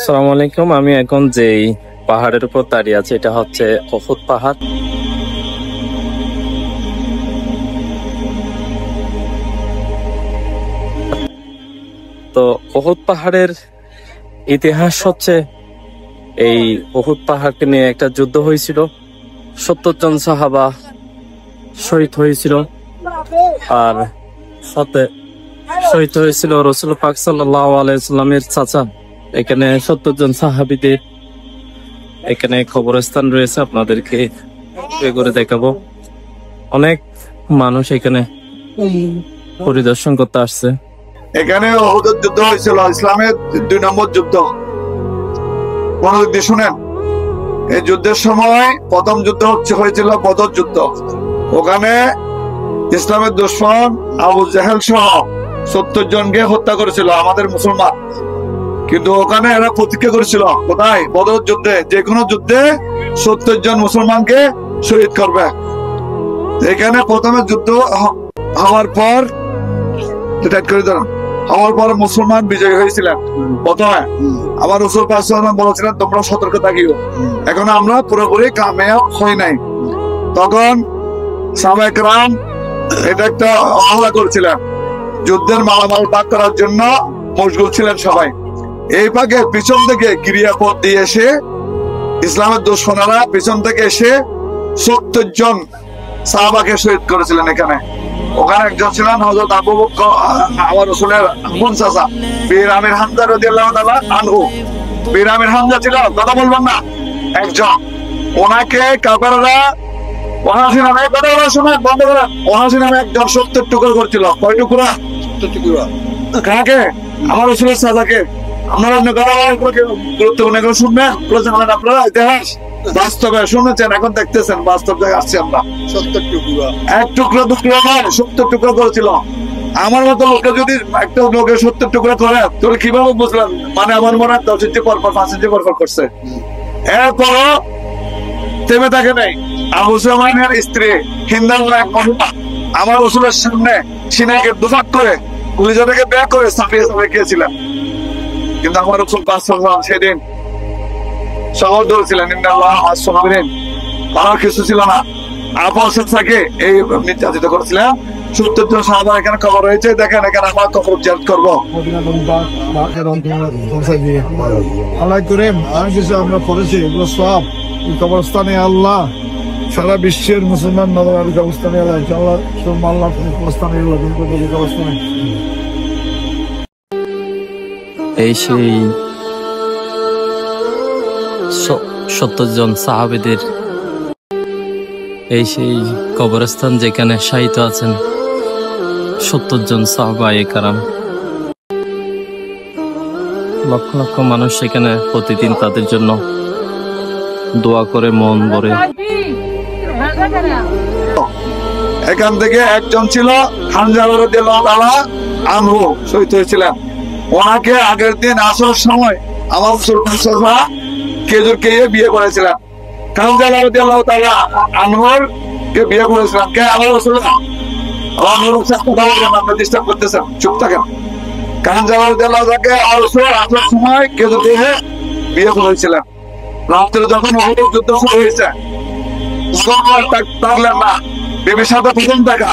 আসসালামু আলাইকুম। আমি এখন যেই পাহাড়ের উপর দাঁড়িয়ে আছি এটা হচ্ছে উহুদ পাহাড়। তো উহুদ পাহাড়ের ইতিহাস হচ্ছে এই উহুদ পাহাড়কে নিয়ে একটা যুদ্ধ হয়েছিল, 70 জন সাহাবা শহীদ হয়েছিল, আর সাথে শহীদ হয়েছিল রাসূল পাক সাল্লাল্লাহু আলাইহি ওয়াসাল্লামের চাচা। এখানে 70 জন সাহাবীদের এখানে কবরস্থান রয়েছে, আপনাদেরকে করে দেখাবো। অনেক মানুষ এখানে পরিদর্শন করতে আসছে। এখানে উহুদের যুদ্ধ হয়েছিল, ইসলামের 2 নম্বর যুদ্ধ। শুনেন, এই যুদ্ধের সময় প্রথম যুদ্ধ হয়েছিল বদর যুদ্ধ। ওখানে ইসলামের দুশমন আবু জাহেল সহ 70 জনকে হত্যা করেছিল আমাদের মুসলমান। কিন্তু ওখানে এরা প্রতিজ্ঞা করেছিল, কোথায়? বদর যুদ্ধে, যে কোনো যুদ্ধে 70 জন মুসলমানকে শহীদ করবে। এখানে প্রথমে যুদ্ধ হওয়ার পর মুসলমান বিজয়ী হয়েছিলেন। প্রথমে আবার রাসূল পাক সাল্লাল্লাহু আলাইহি ওয়াসাল্লাম বলেছিলেন, তোমরা সতর্ক থাকিও। এখন আমরা পুরোপুরি কামিয়াব হই নাই। তখন সাহাবায়ে কেরাম এটা একটা অবহেলা করেছিলেন, যুদ্ধের মালামাল ভাগ করার জন্য মশগুল ছিলেন সবাই। এই পাকে পিছন থেকে গিরিয়াপথ দিয়ে এসে ইসলামের দুশমনেরা পিছন থেকে এসে 70 জন সাহাবাকে শহীদ করেছিলেন। ওখানে একজন ছিলেন হযরত আবু বকর, আমার রাসূলের আপন চাচা, বীর আমির হামজা রাদিয়াল্লাহু তাআলা আনহু। বীর আমির হামজা ছিল, কথা বলবেন না, একজন। ওনাকে কাফেররা 79 নামে, কথা বলার সময় বন্ধ করেন, 79 নামে একজন 70 টুকরো করছিল। কয় টুকরা? 70 টুকরা। কাকে? আমার রাসূলের চাচাকে। আপনারা গুরুত্বপূর্ণ এগুলো শুনবেন, আপনারা ইতিহাস বাস্তবে শুনেছেন, এখন দেখতেছেন, বাস্তব জায়গায় আসছি আমরা। 70 টুকরা, এক টুকরো টুকরো নয়, 70 টুকরো করেছিল। আমার মতো লোকে যদি একটা লোকের 70 টুকরো করে, তোর কিভাবে বুঝলেন? মানে আমার মনে হয় 10 ইঞ্চি পরপর 5 ইঞ্চি পরপর করছে। এরপরও থেমে থাকে নাই। আবু সুফিয়ানের স্ত্রী হিন্দা এক মহিলা আমার রাসূলের সামনে সিনাকে দুফাক করে কলিজা থেকে বের করে চাপিয়ে গিয়েছিলেন। কিন্তু আমার রাসূল পাক সাল্লাল্লাহু আলাইহি ওয়াসাল্লাম সেদিন সাহস ধরেছিলেন, ইন্নাল্লাহ মা'আস-সাবিরিন। তার কিছু ছিল না, আপসের থেকে এই নির্যাতিত করেছিলেন। 70 জন সাহাবা এখানে কবর রয়েছে। দেখেন, এখানে আমরা কবর জিয়ারত করব। আল্লাহ করিম, আমি কিছু আমরা পড়েছি, এগুলো সব কবরস্থানে আল্লাহ সারা বিশ্বের মুসলমান নবীর কবরস্থানে আল্লাহ কবরস্থানে কবরস্থানে এই সেই 70 জন সাহাবীদের এই সেই কবরস্থান, যেখানে শায়িত আছেন 70 জন সাহাবায়ে কেরাম। লক্ষ লক্ষ মানুষ সেখানে প্রতিদিন তাদের জন্য দোয়া করে মন ভরে। এখান থেকে একজন ছিল হামজা রাদিয়াল্লাহু তাআলা আনহু, শহীদ হয়েছিলেন। ওনাকে আগের দিন আসর সময় আমার রাসূল সাল্লাল্লাহু খেজুর খেয়ে বিয়ে করেছিলেন। হামজা রাদিয়াল্লাহু তাআলা আনহুর কে বিয়ে করেছিলেন কে? আমার রাসূল। আমরা ডিস্টার্ব করতেছেন, চুপ থাকেন। হামজা রাদিয়াল্লাহু তাআলাকে আমার রাসূল আসর সময় খেজুর খেয়ে বিয়ে করেছিলেন। রাত্রে যখন উহুদের যুদ্ধ শুরু হয়েছে, থাকলেন না, বিবির সাথে প্রথম দেখা।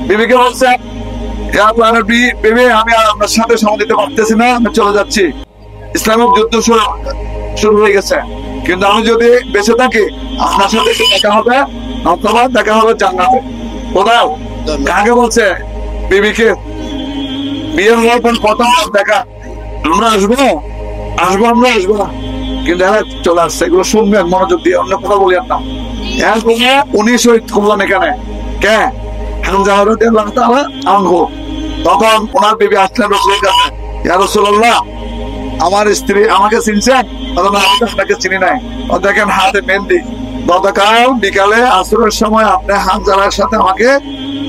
বিবিকে বলছে, বিবি, আমি আর আপনার সাথে সময় দিতে পারতেছি না, আমি চলে যাচ্ছি। ইসলামিক যুদ্ধ শুরু হয়ে গেছে, কিন্তু আমি যদি বেঁচে থাকি আপনার সাথে দেখা হবে, অথবা দেখা হবে জান্নাতে। কোথাও? কাকে বলছে? বিবিকে। বিয়ে হওয়ার পর প্রথম দেখা, আমরা আসবো আমরা আসবো না, কিন্তু চলে আসছে। এগুলো শুনবেন মনোযোগ দিয়ে, অন্য কথা বলিয়েন না। উনি শহীদ করলেন এখানে। কে? হামজা রাদিয়াল্লাহু তাআলা আনহু। তখন ওনার বিবি আসলেন রাসূলের কাছে, ইয়া রাসূলুল্লাহ, আমার স্ত্রী আমাকে চিনছেন? আমি আপনাকে চিনি নাই। দেখেন হাতে মেহেন্দি। গতকাল বিকালে আসরের সময় আপনি হামজার সাথে আমাকে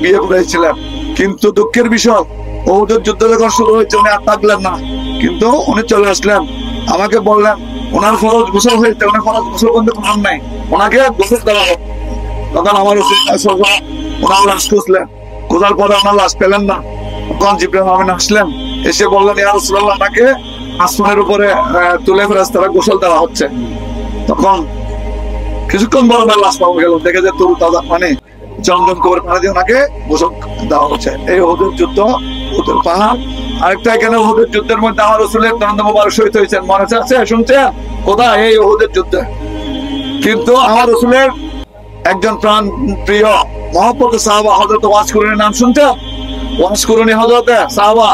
বিয়ে করেছিলেন, কিন্তু দুঃখের বিষয় উহুদের যুদ্ধ যখন শুরু হয়েছে উনি আর থাকলেন না, কিন্তু উনি চলে আসলেন। আমাকে বললেন ওনার ফরজ গোসল হয়েছে, উনি ফরজ গোসল করতে পারেন নাই, ওনাকে গোসল দেওয়া হোক। তখন আমার ওনার লাশ খুঁজলেন, খোঁজার পরে ওনার লাশ পেলেন না। তখন জিবরাইল আমিন আসলেন, এসে বললেন, ইয়া রাসূলুল্লাহ, আমাকে আসমানের উপরে তুলে ফেরেশতারা গোসল দেওয়া হচ্ছে। তখন কিছুক্ষণ বড় লাশ পাওয়া গেল, দেখে যে তরু তাজা পানি জমজম করে পানি দিয়ে ওনাকে গোসল দেওয়া হচ্ছে। এই উহুদের যুদ্ধ, উহুদের পাহাড়। আরেকটা এখানে উহুদের যুদ্ধের মধ্যে আমার রাসূলের দন্দ মোবারক শহীদ হয়েছেন, মনে আছে? শুনছেন কোথায়? এই উহুদের যুদ্ধে। কিন্তু আমার রাসূলের একজন প্রাণ প্রিয় মহব্বত সাহাবা হযরত ওয়াস কুরুনির নাম শুনতেন? ওয়াস কুরুনি হযরত সাহাবা,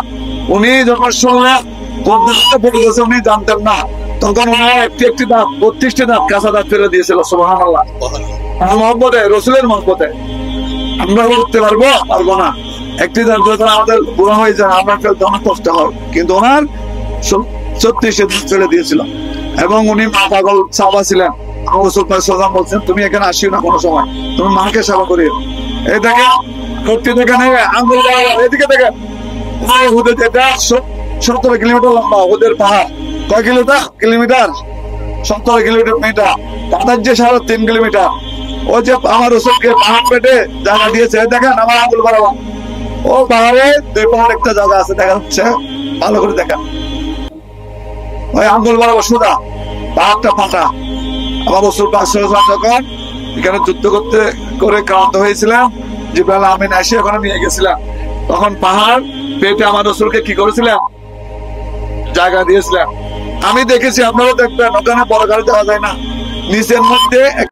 উনি যখন শুনলেন কোথায় পড়ে গেছে উনি জানতেন না, তখন ওনার একটি একটি দাঁত 32টি দাঁত কাঁচা দাঁত ফেলে দিয়েছিল। সুবহানাল্লাহ। মহব্বতে, রসুলের মহব্বতে আমরা উঠতে পারবো না। একটি দাঁত যখন আমাদের বুড়া হয়ে যায় আমরা ফেলতে অনেক কষ্ট হয়, কিন্তু ওনার 36 দাঁত ফেলে দিয়েছিল। এবং উনি মা পাগল সাহাবা ছিলেন। রাসূল সাল্লাল্লাহু আলাইহি ওয়াসাল্লাম বলছেন, তুমি এখানে আসিও না কোনো সময়, তুমি মাকে সেবা করিও। এই দেখেন করতে দেখেন, আঙ্গুল এদিকে দেখেন, উহুদের এটা 17 কিলোমিটার লম্বা উহুদের পাহাড়। কয় কিলোমিটার? 17 কিলোমিটার। তাদের যে 3.5 কিলোমিটার। ও যে আমার রাসূলকে পাহাড় পেটে জায়গা দিয়েছে, দেখেন আমার আঙ্গুল বরাবর ও পাহাড়ে 2 পাহাড় একটা জায়গা আছে, দেখা যাচ্ছে? ভালো করে দেখেন, ওই আঙ্গুল বরাবর সোজা পাহাড়টা ফাটা। আমার রাসূল যখন এখানে যুদ্ধ করে ক্লান্ত হয়েছিলাম, জিবরাইল আমিন এসে ওখানে নিয়ে গেছিলাম, তখন পাহাড় পেটে আমার রাসূলকে কি করেছিলাম? জায়গা দিয়েছিলাম। আমি দেখেছি, আপনারাও দেখবেন, ওখানে বড় গাড়ি দেওয়া যায় না, নিচের মধ্যে